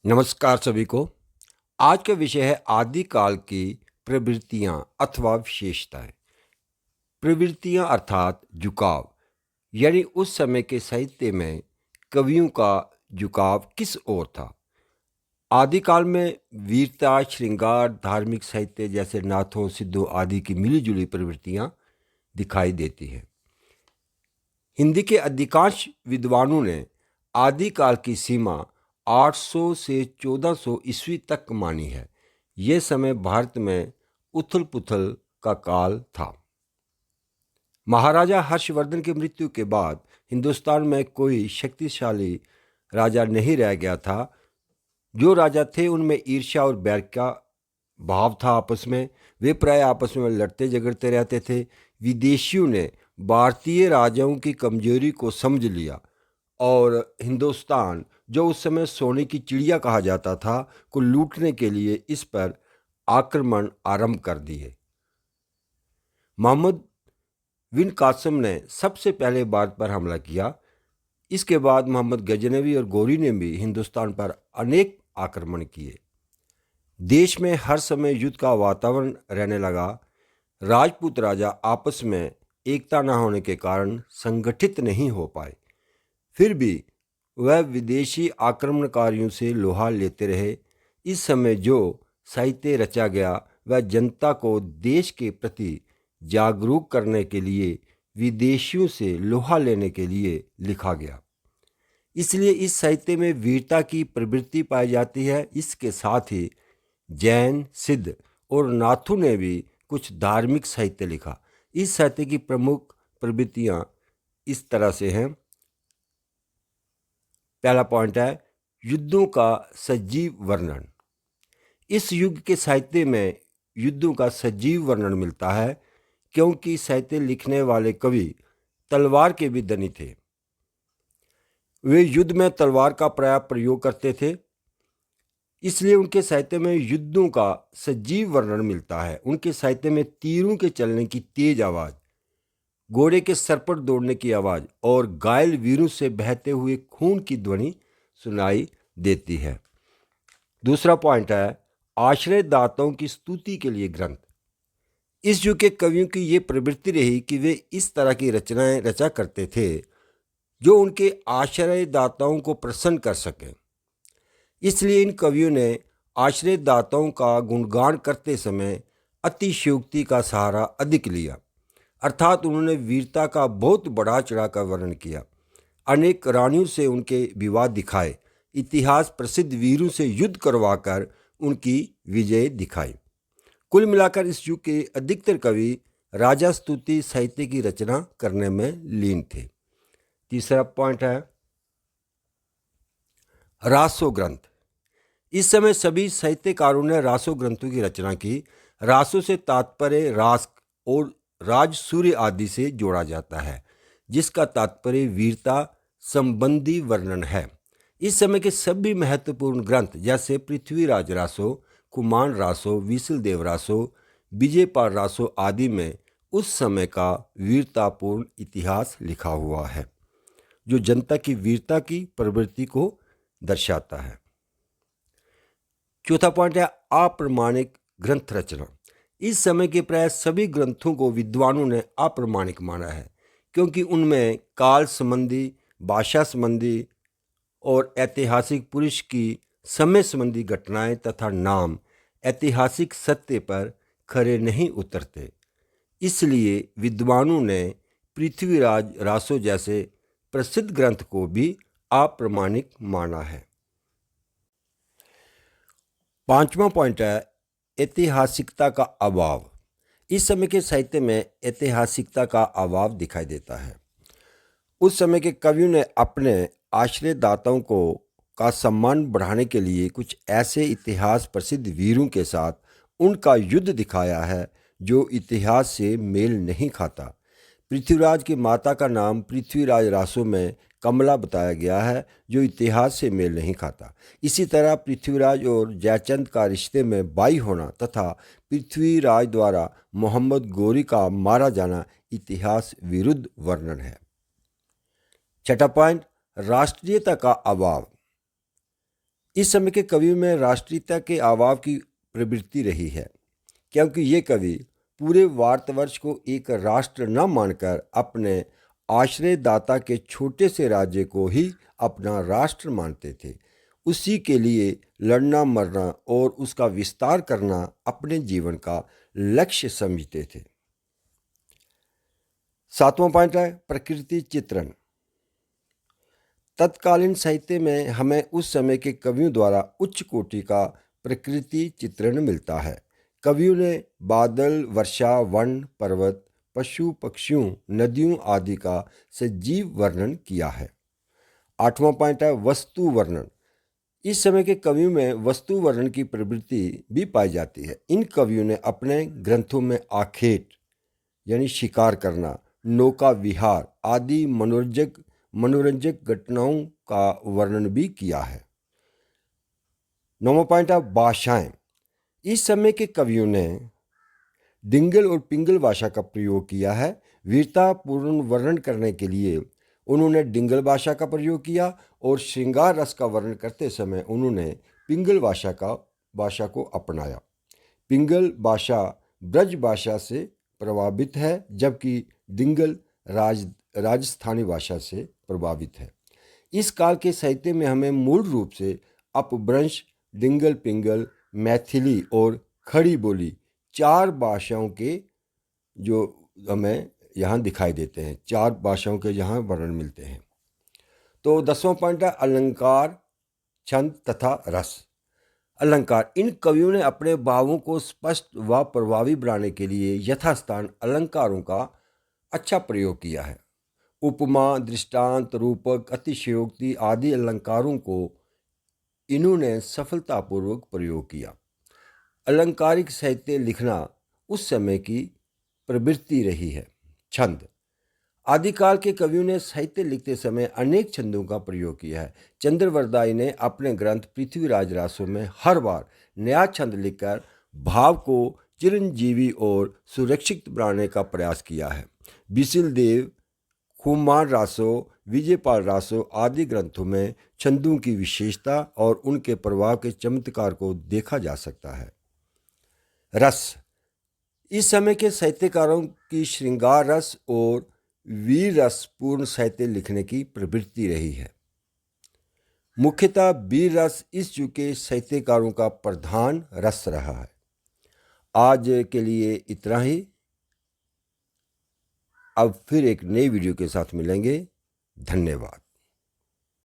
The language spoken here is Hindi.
नमस्कार सभी को। आज का विषय है आदिकाल की प्रवृत्तियां अथवा विशेषताएं। प्रवृत्तियां अर्थात झुकाव, यानी उस समय के साहित्य में कवियों का झुकाव किस ओर था। आदिकाल में वीरता, श्रृंगार, धार्मिक साहित्य जैसे नाथों, सिद्धों आदि की मिलीजुली प्रवृत्तियां दिखाई देती हैं। हिंदी के अधिकांश विद्वानों ने आदिकाल की सीमा 800 से 1400 ईस्वी तक मानी है। यह समय भारत में उथल पुथल का काल था। महाराजा हर्षवर्धन की मृत्यु के बाद हिंदुस्तान में कोई शक्तिशाली राजा नहीं रह गया था। जो राजा थे उनमें ईर्ष्या और बैर का भाव था। आपस में वे प्राय आपस में लड़ते झगड़ते रहते थे। विदेशियों ने भारतीय राजाओं की कमजोरी को समझ लिया और हिंदुस्तान, जो उस समय सोने की चिड़िया कहा जाता था, को लूटने के लिए इस पर आक्रमण आरंभ कर दिए। मोहम्मद बिन कासिम ने सबसे पहले भारत पर हमला किया। इसके बाद मोहम्मद गजनवी और गौरी ने भी हिंदुस्तान पर अनेक आक्रमण किए। देश में हर समय युद्ध का वातावरण रहने लगा। राजपूत राजा आपस में एकता न होने के कारण संगठित नहीं हो पाए। फिर भी वह विदेशी आक्रमणकारियों से लोहा लेते रहे। इस समय जो साहित्य रचा गया वह जनता को देश के प्रति जागरूक करने के लिए विदेशियों से लोहा लेने के लिए लिखा गया। इसलिए इस साहित्य में वीरता की प्रवृत्ति पाई जाती है। इसके साथ ही जैन, सिद्ध और नाथू ने भी कुछ धार्मिक साहित्य लिखा। इस साहित्य की प्रमुख प्रवृत्तियां इस तरह से हैं। पहला पॉइंट है युद्धों का सजीव वर्णन। इस युग के साहित्य में युद्धों का सजीव वर्णन मिलता है, क्योंकि साहित्य लिखने वाले कवि तलवार के भी धनी थे। वे युद्ध में तलवार का प्राय प्रयोग करते थे, इसलिए उनके साहित्य में युद्धों का सजीव वर्णन मिलता है। उनके साहित्य में तीरों के चलने की तेज आवाज़, घोड़े के सर पर दौड़ने की आवाज़ और घायल वीरों से बहते हुए खून की ध्वनि सुनाई देती है। दूसरा पॉइंट है आश्रयदाताओं की स्तुति के लिए ग्रंथ। इस युग के कवियों की ये प्रवृत्ति रही कि वे इस तरह की रचनाएं रचा करते थे जो उनके आश्रयदाताओं को प्रसन्न कर सकें। इसलिए इन कवियों ने आश्रयदाताओं का गुणगान करते समय अतिशयोक्ति का सहारा अधिक लिया, अर्थात उन्होंने वीरता का बहुत बढ़ा चढ़ा कर वर्णन किया। अनेक रानियों से उनके विवाद दिखाए। इतिहास प्रसिद्ध वीरों से युद्ध करवाकर उनकी विजय दिखाई। कुल मिलाकर इस युग के अधिकतर कवि राजा स्तुति साहित्य की रचना करने में लीन थे। तीसरा पॉइंट है रासो ग्रंथ। इस समय सभी साहित्यकारों ने रासो ग्रंथों की रचना की। रासो से तात्पर्य रास और राज सूर्य आदि से जोड़ा जाता है, जिसका तात्पर्य वीरता संबंधी वर्णन है। इस समय के सभी महत्वपूर्ण ग्रंथ जैसे पृथ्वीराज रासो, कुमार रासो, विशलदेव रासो, विजयपाल रासो आदि में उस समय का वीरतापूर्ण इतिहास लिखा हुआ है, जो जनता की वीरता की प्रवृत्ति को दर्शाता है। चौथा पॉइंट है अप्रमाणिक ग्रंथ रचना। इस समय के प्राय सभी ग्रंथों को विद्वानों ने अप्रमाणिक माना है, क्योंकि उनमें काल संबंधी, भाषा संबंधी और ऐतिहासिक पुरुष की समय संबंधी घटनाएं तथा नाम ऐतिहासिक सत्य पर खरे नहीं उतरते। इसलिए विद्वानों ने पृथ्वीराज रासो जैसे प्रसिद्ध ग्रंथ को भी अप्रमाणिक माना है। पांचवा पॉइंट है ऐतिहासिकता का अभाव। इस समय के साहित्य में ऐतिहासिकता का अभाव दिखाई देता है। उस समय के कवियों ने अपने आश्रयदाताओं को का सम्मान बढ़ाने के लिए कुछ ऐसे इतिहास प्रसिद्ध वीरों के साथ उनका युद्ध दिखाया है जो इतिहास से मेल नहीं खाता। पृथ्वीराज की माता का नाम पृथ्वीराज रासो में कमला बताया गया है, जो इतिहास से मेल नहीं खाता। इसी तरह पृथ्वीराज और जयचंद का रिश्ते में बाई होना तथा पृथ्वीराज द्वारा मोहम्मद गौरी का मारा जाना इतिहास विरुद्ध वर्णन है। छठा पॉइंट राष्ट्रीयता का अभाव। इस समय के कवियों में राष्ट्रीयता के अभाव की प्रवृत्ति रही है, क्योंकि ये कवि पूरे भारतवर्ष को एक राष्ट्र न मानकर अपने आश्रयदाता के छोटे से राज्य को ही अपना राष्ट्र मानते थे। उसी के लिए लड़ना मरना और उसका विस्तार करना अपने जीवन का लक्ष्य समझते थे। 7वां पॉइंट है प्रकृति चित्रण। तत्कालीन साहित्य में हमें उस समय के कवियों द्वारा उच्च कोटि का प्रकृति चित्रण मिलता है। कवियों ने बादल, वर्षा, वन, पर्वत, पशु पक्षियों, नदियों आदि का सजीव वर्णन किया है। 8वां पॉइंट है वस्तु वर्णन। इस समय के कवियों में वस्तु वर्णन की प्रवृत्ति भी पाई जाती है। इन कवियों ने अपने ग्रंथों में आखेट यानी शिकार करना, नौका विहार आदि मनोरंजक घटनाओं का वर्णन भी किया है। 9वां पॉइंट है भाषाएं। इस समय के कवियों ने डिंगल और पिंगल भाषा का प्रयोग किया है। वीरतापूर्ण वर्णन करने के लिए उन्होंने डिंगल भाषा का प्रयोग किया और श्रृंगार रस का वर्णन करते समय उन्होंने पिंगल भाषा को अपनाया। पिंगल भाषा ब्रज भाषा से प्रभावित है, जबकि डिंगल राजस्थानी भाषा से प्रभावित है। इस काल के साहित्य में हमें मूल रूप से अपभ्रंश, डिंगल पिंगल, मैथिली और खड़ी बोली 4 भाषाओं के जो हमें यहाँ दिखाई देते हैं। 4 भाषाओं के यहाँ वर्णन मिलते हैं। तो 10वां पॉइंट है अलंकार, छंद तथा रस। अलंकार। इन कवियों ने अपने भावों को स्पष्ट व प्रभावी बनाने के लिए यथास्थान अलंकारों का अच्छा प्रयोग किया है। उपमा, दृष्टांत, रूपक, अतिशयोक्ति आदि अलंकारों को इन्होंने सफलतापूर्वक प्रयोग किया। अलंकारिक साहित्य लिखना उस समय की प्रवृत्ति रही है। छंद। आदिकाल के कवियों ने साहित्य लिखते समय अनेक छंदों का प्रयोग किया है। चंद्रवरदाई ने अपने ग्रंथ पृथ्वीराज रासों में हर बार नया छंद लिखकर भाव को चिरंजीवी और सुरक्षित बनाने का प्रयास किया है। बिसिल देव, खुमान रासो, विजयपाल रासो आदि ग्रंथों में छंदों की विशेषता और उनके प्रभाव के चमत्कार को देखा जा सकता है। रस। इस समय के साहित्यकारों की श्रृंगार रस और वीर रस पूर्ण साहित्य लिखने की प्रवृत्ति रही है। मुख्यतः वीर रस इस युग के साहित्यकारों का प्रधान रस रहा है। आज के लिए इतना ही। अब फिर एक नई वीडियो के साथ मिलेंगे। धन्यवाद।